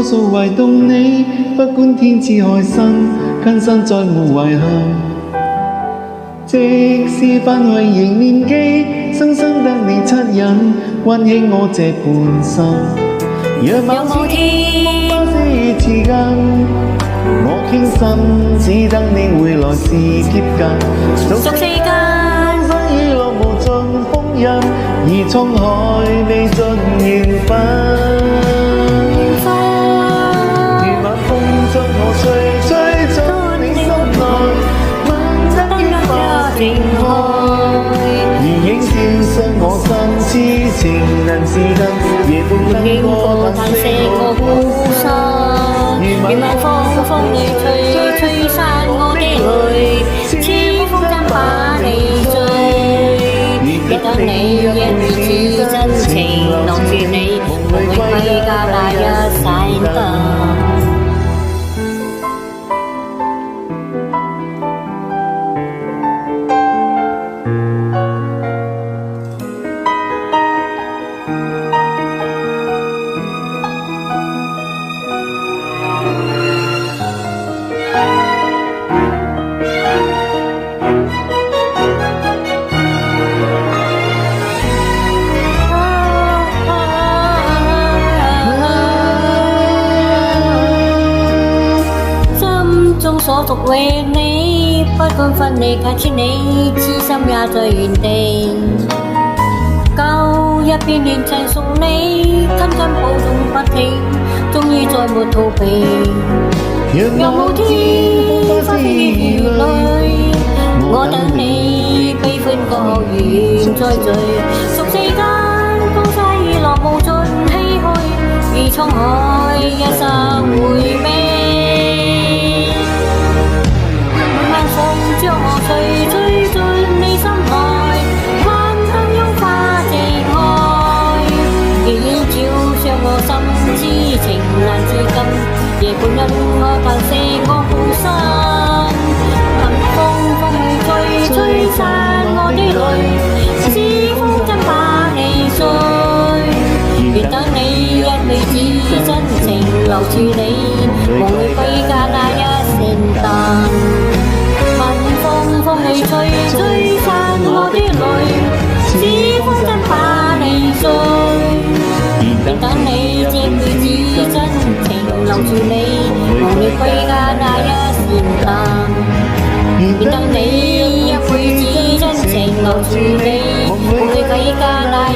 數懷動你，不管天賜海深，今生再無遺憾。即使翻去仍念記，生生得你惻隱，溫馨我這半生。若某天花飛似根，我傾心，只等你回來時接近。俗世間生已落無盡風印，而滄海未盡緣分。如晚風將我吹進你心內，問得於花正開。如影照傷我心，痴情能自禁，夜半經過嘆息我孤身。如晚風裏吹散我的淚，似風箏把你醉。別等你一輩子真情留住你，無謂歸家那一盞燈。所屬為你，不管分離隔千里，痴心也在原地。舊一片戀情送你，緊緊抱擁不停，終於再沒逃避。若某天花飛如淚，我等你悲歡各願再聚。俗世間風沙已落無盡唏噓，而滄海一生回味。將我吹進你心內，幻燈擁花正開。夜映照傷我心，痴情難自禁。夜半因我嘆息我孤身。晚風吹散我的淚，似風箏把你醉。願等你一輩子真情留住你，夢裏歸家那一聖誕。風裏吹散我的淚，似風箏把你醉。願等你一輩子真情留住你，夢裏歸家那一聖誕。願等你一輩子真情留住你，夢裏歸家那一